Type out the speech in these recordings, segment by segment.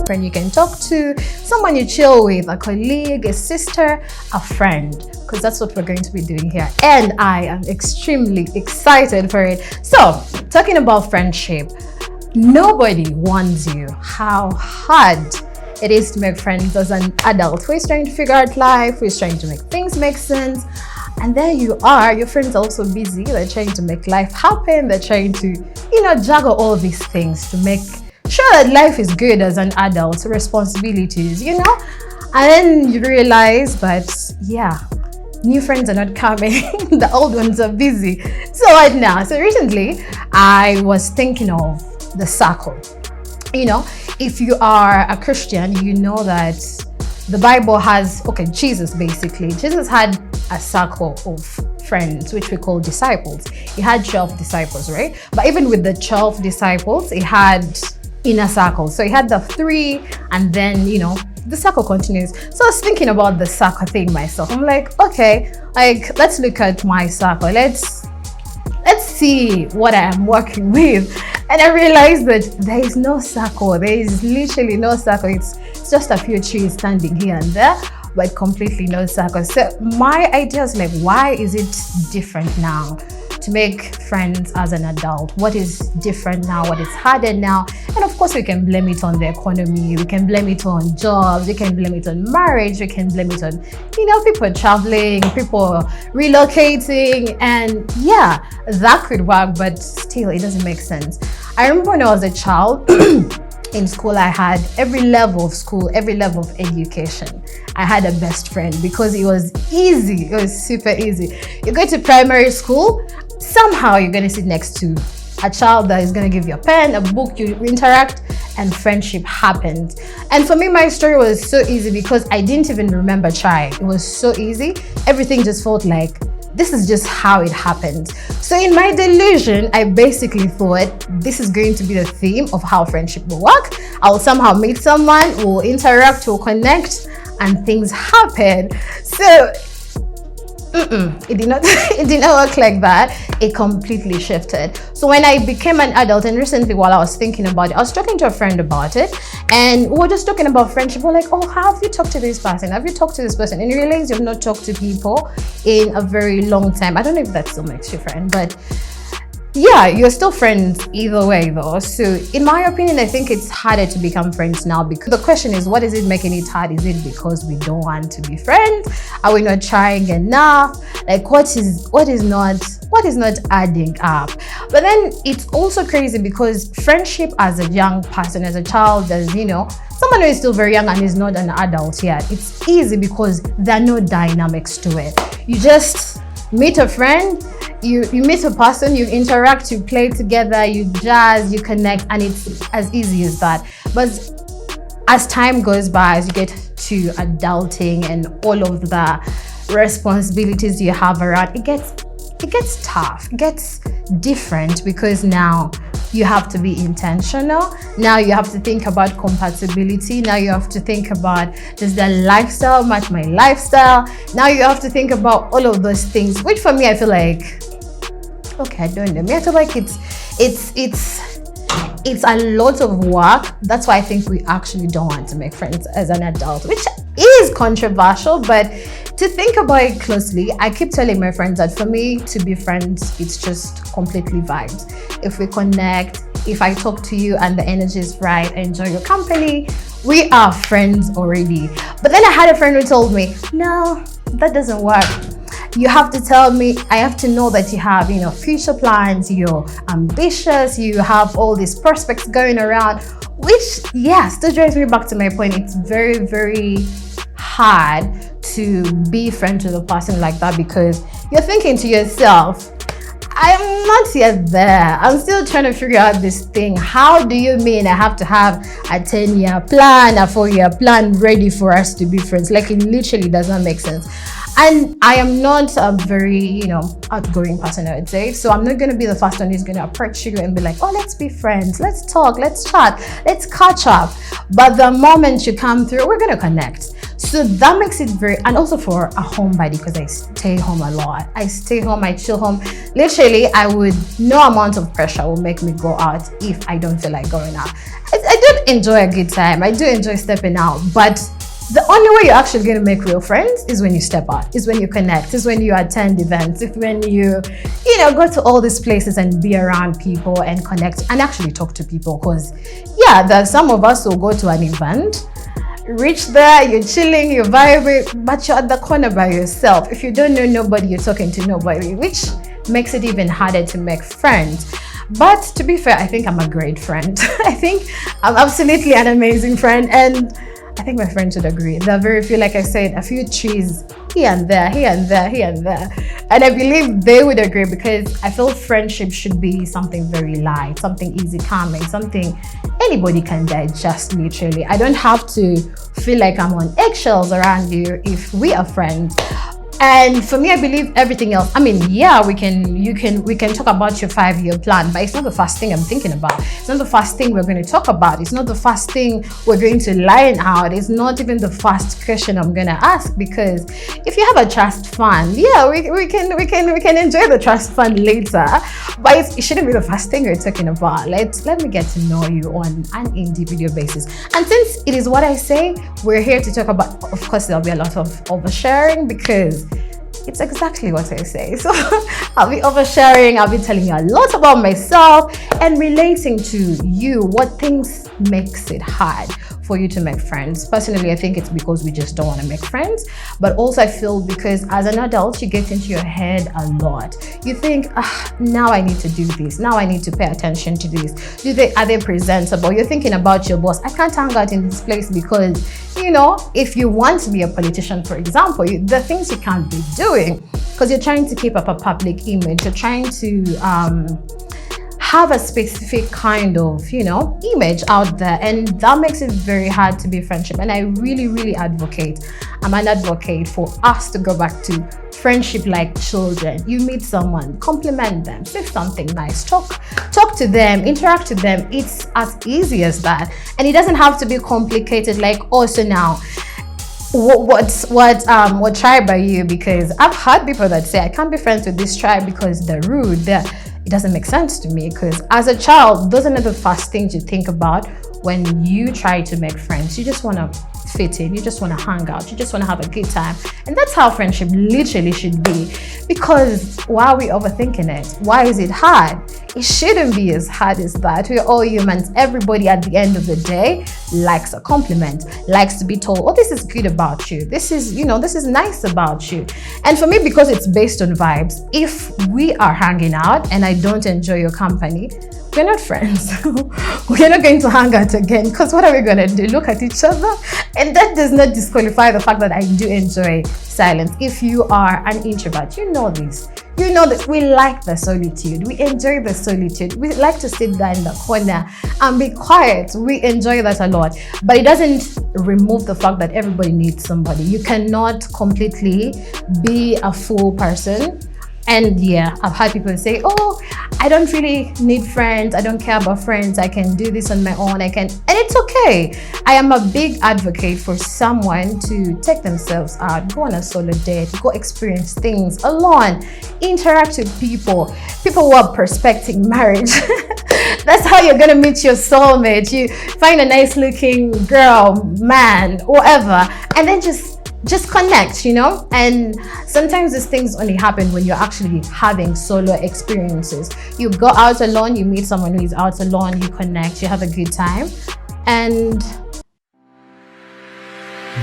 friend you can talk to, someone you chill with, a colleague, a sister, a friend, because that's what we're going to be doing here. And I am extremely excited for it. So, talking about friendship, nobody warns you how hard it is to make friends as an adult who is trying to figure out life, who is trying to make things make sense. And there you are, your friends are also busy, they're trying to make life happen, they're trying to, juggle all these things to make sure that life is good as an adult, responsibilities, and then you realize, but yeah, new friends are not coming, the old ones are busy. So right now, recently, I was thinking of the circle. If you are a Christian, you know that the Bible has, Jesus had a circle of friends, which we call disciples. He had 12 disciples, right? But even with the 12 disciples, he had inner circles. So he had the 3, and then, the circle continues. So I was thinking about the circle thing myself. I'm like, let's look at my circle. Let's see what I am working with. And I realized that there is no circle. There is literally no circle. It's just a few trees standing here and there, but completely no circle. So my idea is like, why is it different now to make friends as an adult? What is different now? What is harder now? And of course, we can blame it on the economy. We can blame it on jobs. We can blame it on marriage. We can blame it on, people traveling, people relocating. And yeah, that could work, but still, it doesn't make sense. I remember when I was a child, in school, I had every level of school, every level of education. I had a best friend because it was easy. It was super easy. You go to primary school, somehow you're going to sit next to a child that is going to give you a pen, a book, you interact, and friendship happened. And for me, my story was so easy because I didn't even remember trying. It was so easy. Everything just felt like, this is just how it happened. So in my delusion, I basically thought this is going to be the theme of how friendship will work. I'll somehow meet someone, we'll interact, we'll connect, and things happen. So it did not work like that. It completely shifted. So when I became an adult, and recently while I was thinking about it, I was talking to a friend about it, and we were just talking about friendship. We're like, have you talked to this person? Have you talked to this person? And you realize you've not talked to people in a very long time. I don't know if that still makes you friend, but yeah, you're still friends either way though. So in my opinion, I think it's harder to become friends now, because the question is, what is it making it hard? Is it because we don't want to be friends? Are we not trying enough? Like what is not adding up? But then it's also crazy because friendship as a young person, as a child, as someone who is still very young and is not an adult yet, it's easy because there are no dynamics to it. You just meet a friend, you meet a person, you interact, you play together, you jazz, you connect, and it's as easy as that. But as time goes by, as you get to adulting and all of the responsibilities you have around, it gets tough, it gets different, because now you have to be intentional. Now you have to think about compatibility. Now you have to think about, does the lifestyle match my lifestyle? Now you have to think about all of those things, which for me, I feel like, I don't know. I feel like it's a lot of work. That's why I think we actually don't want to make friends as an adult, which is controversial, but to think about it closely, I keep telling my friends that for me to be friends, it's just completely vibes. If we connect, if I talk to you and the energy is right, I enjoy your company, we are friends already. But then I had a friend who told me, no, that doesn't work. You have to tell me, I have to know that you have, future plans, you're ambitious, you have all these prospects going around, which, still drives me back to my point. It's very, very hard to be friends with a person like that, because you're thinking to yourself, I'm not yet there. I'm still trying to figure out this thing. How do you mean I have to have a 10-year plan, a 4-year plan ready for us to be friends? Like, it literally does not make sense. And I am not a very, outgoing person, I would say. So I'm not going to be the first one who's going to approach you and be like, let's be friends. Let's talk. Let's chat. Let's catch up. But the moment you come through, we're going to connect. So that makes it very, and also for a homebody, because I stay home a lot. I stay home, I chill home. Literally, no amount of pressure will make me go out if I don't feel like going out. I do enjoy a good time. I do enjoy stepping out, but the only way you're actually going to make real friends is when you step out, is when you connect, is when you attend events, if when you go to all these places and be around people and connect and actually talk to people. Because yeah, there's some of us who go to an event, reach there, you're chilling, you're vibing, but you're at the corner by yourself. If you don't know nobody, you're talking to nobody, which makes it even harder to make friends. But to be fair, I think I'm a great friend. I think I'm absolutely an amazing friend, and I think my friends would agree. There are very few, like I said, a few trees here and there, here and there, here and there. And I believe they would agree, because I feel friendship should be something very light, something easy, calming, something anybody can digest literally. I don't have to feel like I'm on eggshells around you if we are friends. And for me, I believe everything else. I mean, yeah, we can talk about your 5-year plan, but it's not the first thing I'm thinking about. It's not the first thing we're going to talk about. It's not the first thing we're going to line out. It's not even the first question I'm going to ask, because if you have a trust fund, yeah, we can enjoy the trust fund later, but it shouldn't be the first thing we're talking about. Let me get to know you on an individual basis. And since it is what I say, we're here to talk about, of course, there'll be a lot of oversharing, because it's exactly what I say. So I'll be oversharing, I'll be telling you a lot about myself and relating to you, what things makes it hard for you to make friends. Personally, I think it's because we just don't want to make friends, but also I feel because as an adult, you get into your head a lot. You think, now I need to do this, now I need to pay attention to this. Are they presentable? You're thinking about your boss. I can't hang out in this place because, if you want to be a politician, for example, the things you can't be doing because you're trying to keep up a public image, you're trying to have a specific kind of image out there, and that makes it very hard to be friendship. And I really advocate, I'm an advocate for us to go back to friendship like children. You meet someone, compliment them, say something nice, talk to them, interact with them. It's as easy as that, and it doesn't have to be complicated. Like, also now, what tribe are you? Because I've heard people that say I can't be friends with this tribe because they're rude. It doesn't make sense to me, because as a child, those are not the first things you think about when you try to make friends. You just want to fit in, you just want to hang out, you just want to have a good time. And that's how friendship literally should be. Because why are we overthinking it? Why is it hard? It shouldn't be as hard as that. We're all humans. Everybody at the end of the day likes a compliment, likes to be told, oh, this is good about you, this is nice about you. And for me, because it's based on vibes, if we are hanging out and I don't enjoy your company, we're not friends. We're not going to hang out again, because what are we going to do? Look at each other? And that does not disqualify the fact that I do enjoy silence. If you are an introvert, you know this. You know that we like the solitude. We enjoy the solitude. We like to sit there in the corner and be quiet. We enjoy that a lot. But it doesn't remove the fact that everybody needs somebody. You cannot completely be a full person. And yeah, I've had people say, oh, I don't really need friends. I don't care about friends. I can do this on my own. And it's okay. I am a big advocate for someone to take themselves out, go on a solo date, go experience things alone, interact with people who are prospecting marriage. That's how you're going to meet your soulmate. You find a nice looking girl, man, whatever, and then just connect, and sometimes these things only happen when you're actually having solo experiences. You go out alone, you meet someone who is out alone, you connect, you have a good time. And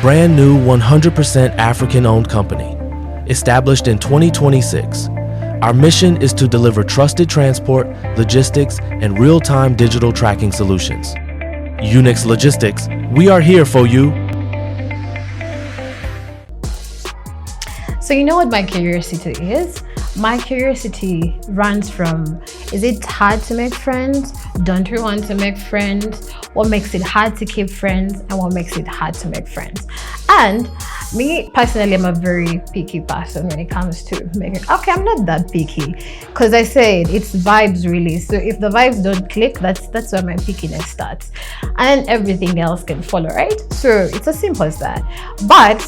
brand new 100% African-owned company, established in 2026. Our mission is to deliver trusted transport, logistics, and real-time digital tracking solutions. Unix Logistics, we are here for you. So you know what my curiosity is? My curiosity runs from, is it hard to make friends? Don't we want to make friends? What makes it hard to keep friends? And what makes it hard to make friends? And me, personally, I'm a very picky person when it comes to making. Okay, I'm not that picky, because I said it's vibes really. So if the vibes don't click, that's where my pickiness starts. And everything else can follow, right? So it's as simple as that. But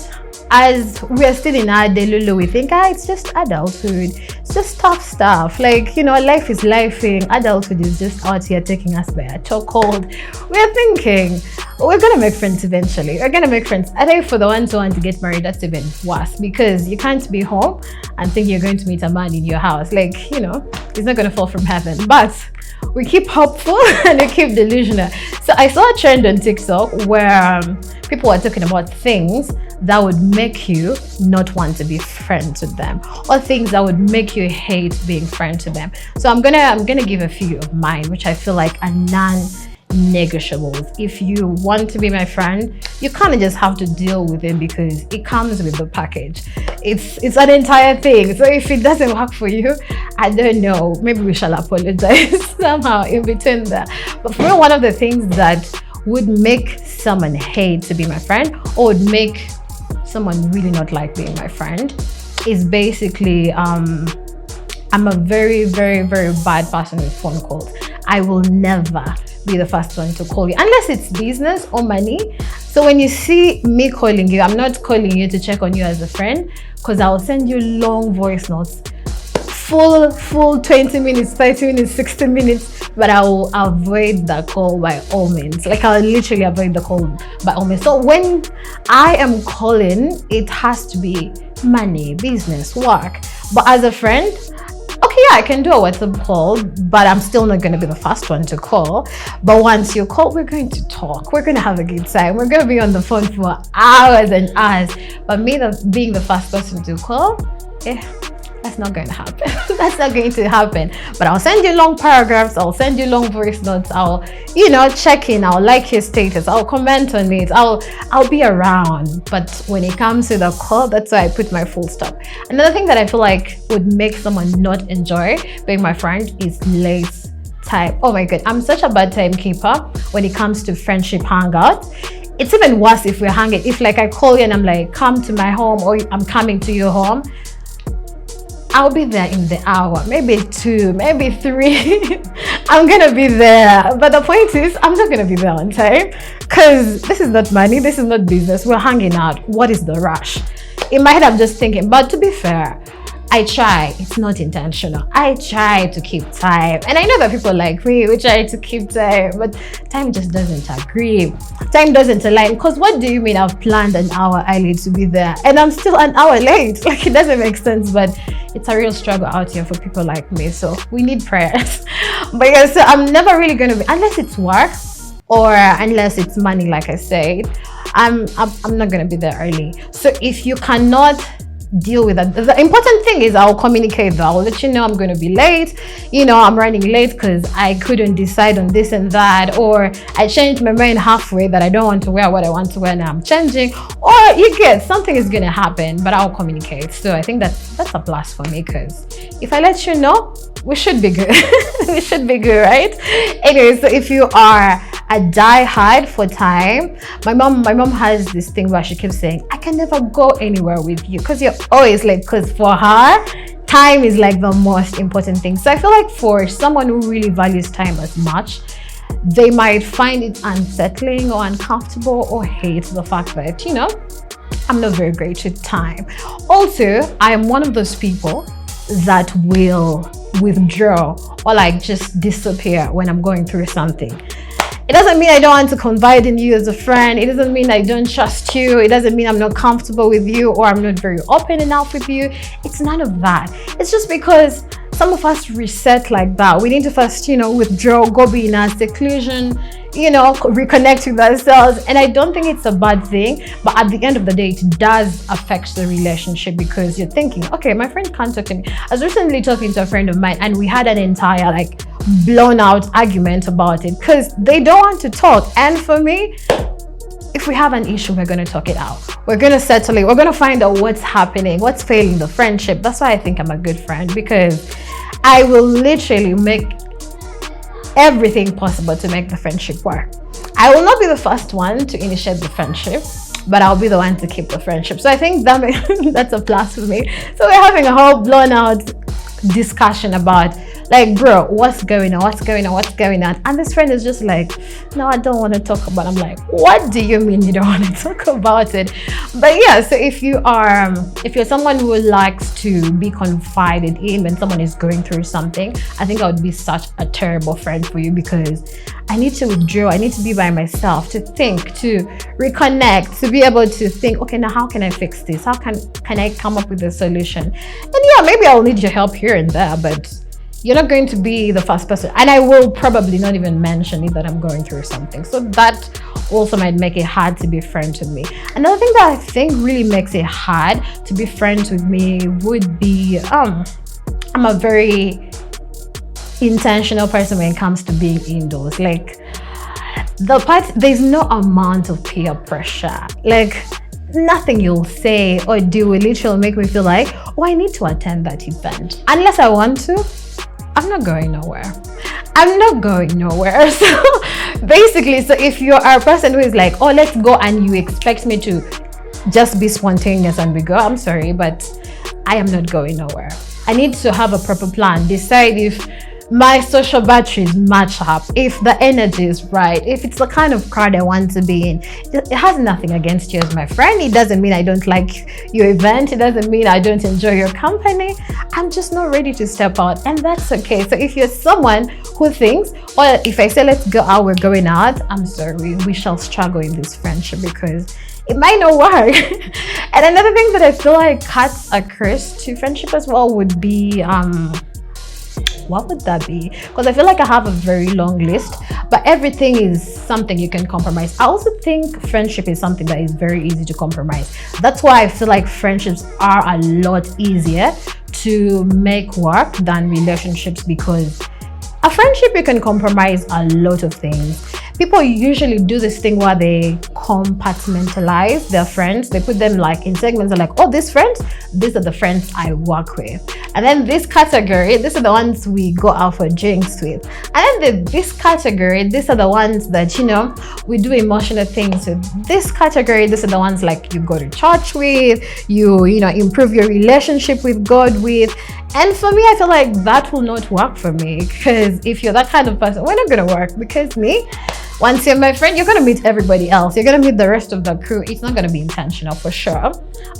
as we're still in our delulu, we think, it's just adulthood. It's just tough stuff. Like, life is lifing. Adulthood is just out here taking us by a chokehold. We're thinking, we're going to make friends eventually. We're going to make friends. I think for the ones who want to get married, that's even worse, because you can't be home and think you're going to meet a man in your house. Like, he's not going to fall from heaven. But we keep hopeful and we keep delusional. So I saw a trend on TikTok where people were talking about things that would make you not want to be friends with them, or things that would make you hate being friends with them. So I'm gonna give a few of mine, which I feel like are non-negotiables. If you want to be my friend, you kind of just have to deal with it, because it comes with the package. It's an entire thing. So if it doesn't work for you, I don't know, maybe we shall apologize somehow in between that. But for me, one of the things that would make someone hate to be my friend, or would make someone really not like being my friend, is basically I'm a very, very, very bad person with phone calls. I will never be the first one to call you unless it's business or money. So when you see me calling you, I'm not calling you to check on you as a friend, because I'll send you long voice notes, full 20 minutes, 30 minutes, 60 minutes, but I will avoid the call by all means. Like, I'll literally avoid the call by all means. So when I am calling, it has to be money, business, work. But as a friend, okay, yeah, I can do a WhatsApp call, but I'm still not going to be the first one to call. But once you call, we're going to talk. We're going to have a good time. We're going to be on the phone for hours and hours. But me being the first person to call, that's not going to happen. That's not going to happen. But I'll send you long paragraphs. I'll send you long voice notes. I'll, check in. I'll like your status. I'll comment on it. I'll be around. But when it comes to the call, that's why I put my full stop. Another thing that I feel like would make someone not enjoy being my friend is late time. Oh my God, I'm such a bad timekeeper when it comes to friendship hangouts. It's even worse if we're hanging. If like I call you and I'm like, come to my home, or I'm coming to your home, I'll be there in the hour, maybe 2, maybe 3. I'm gonna be there. But the point is, I'm not gonna be there on time, because this is not money, this is not business. We're hanging out. What is the rush? In my head, I'm just thinking, but to be fair, I try. It's not intentional. I try to keep time. And I know that people like me, we try to keep time, but time just doesn't agree. Time doesn't align. Because what do you mean I've planned an hour early to be there and I'm still an hour late? Like, it doesn't make sense, but it's a real struggle out here for people like me. So we need prayers. But yeah, so I'm never really going to be, unless it's work or unless it's money, like I said, I'm not going to be there early. So if you cannot deal with that, the important thing is I'll communicate though. I'll let you know I'm going to be late, I'm running late because I couldn't decide on this and that, or I changed my mind halfway that I don't want to wear what I want to wear, now I'm changing, or you get something is going to happen, but I'll communicate. So I think that's a plus for me, because if I let you know, we should be good. We should be good, right? Anyway, so if you are a die-hard for time, my mom has this thing where she keeps saying, I can never go anywhere with you because you're always late. Because for her, time is like the most important thing. So I feel like for someone who really values time as much, they might find it unsettling or uncomfortable or hate the fact that, I'm not very great with time. Also, I am one of those people that will withdraw or like just disappear when I'm going through something. It doesn't mean I don't want to confide in you as a friend. It doesn't mean I don't trust you. It doesn't mean I'm not comfortable with you or I'm not very open enough with you. It's none of that. It's just because some of us reset like that. We need to first, withdraw, go be in our seclusion, reconnect with ourselves. And I don't think it's a bad thing, but at the end of the day, it does affect the relationship, because you're thinking, okay, my friend can't talk to me. I was recently talking to a friend of mine and we had an entire blown out argument about it because they don't want to talk. And for me, if we have an issue, we're going to talk it out. We're going to settle it. We're going to find out what's happening, what's failing the friendship. That's why I think I'm a good friend, because I will literally make everything possible to make the friendship work. I will not be the first one to initiate the friendship, but I'll be the one to keep the friendship. So I think that's a plus for me. So we're having a whole blown out discussion about Like, bro, what's going on? What's going on? What's going on? And this friend is just like, no, I don't want to talk about it. I'm like, what do you mean you don't want to talk about it? But yeah, so if you're someone who likes to be confided in when someone is going through something, I think I would be such a terrible friend for you, because I need to withdraw. I need to be by myself, to think, to reconnect, to be able to think, okay, now how can I fix this? How can I come up with a solution? And yeah, maybe I'll need your help here and there, but you're not going to be the first person. And I will probably not even mention it that I'm going through something. So that also might make it hard to be friends with me. Another thing that I think really makes it hard to be friends with me would be, I'm a very intentional person when it comes to being indoors. Like, there's no amount of peer pressure. Like, nothing you'll say or do will literally make me feel like, oh, I need to attend that event. Unless I want to, I'm not going nowhere. I'm not going nowhere. So basically, so if you're a person who is like, oh, let's go, and you expect me to just be spontaneous and we go, I'm sorry, but I am not going nowhere. I need to have a proper plan, decide if my social batteries match up, if the energy is right, if it's the kind of crowd I want to be in. It has nothing against you as my friend. It doesn't mean I don't like your event. It doesn't mean I don't enjoy your company. I'm just not ready to step out, and that's okay. So if you're someone who thinks, or if I say let's go out, we're going out, I'm sorry, we shall struggle in this friendship, because it might not work. And another thing that I feel like cuts a curse to friendship as well would be, what would that be? Because I feel like I have a very long list, but everything is something you can compromise. I also think friendship is something that is very easy to compromise. That's why I feel like friendships are a lot easier to make work than relationships, because a friendship, you can compromise a lot of things. People usually do this thing where they compartmentalize their friends. They put them like in segments. They're like, oh, these friends, these are the friends I work with. And then this category, these are the ones we go out for drinks with. And then this category, these are the ones that, we do emotional things with. This category, these are the ones like you go to church with, you improve your relationship with God with. And for me, I feel like that will not work for me, because if you're that kind of person, we're not going to work. Because once you're my friend, you're going to meet everybody else. You're going to meet the rest of the crew. It's not going to be intentional for sure,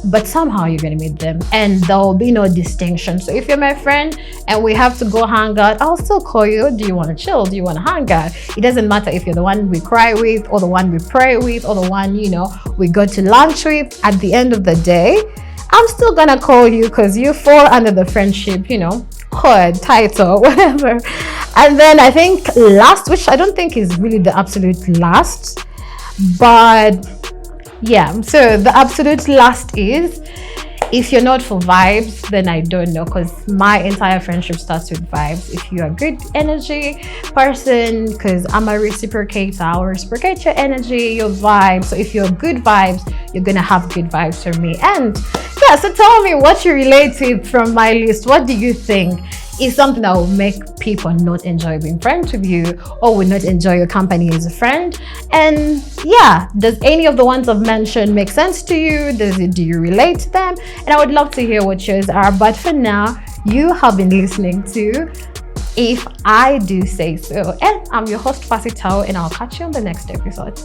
but somehow you're going to meet them, and there will be no distinction. So if you're my friend and we have to go hang out, I'll still call you. Do you want to chill? Do you want to hang out? It doesn't matter if you're the one we cry with, or the one we pray with, or the one, we go to lunch with. At the end of the day, I'm still going to call you, because you fall under the friendship, hood, title, whatever. And then I think last, which I don't think is really the absolute last, but yeah, so the absolute last is, if you're not for vibes, then I don't know, because my entire friendship starts with vibes. If you're a good energy person, because I'm a reciprocator, I'll reciprocate your energy, your vibes. So if you're good vibes, you're gonna have good vibes from me. And yeah, so tell me what you relate to from my list. What do you think is something that will make people not enjoy being friends with you, or will not enjoy your company as a friend? And yeah, does any of the ones I've mentioned make sense to you? Do you relate to them? And I would love to hear what yours are. But for now, you have been listening to If I Do Say So, and I'm your host, Fasitao, and I'll catch you on the next episode.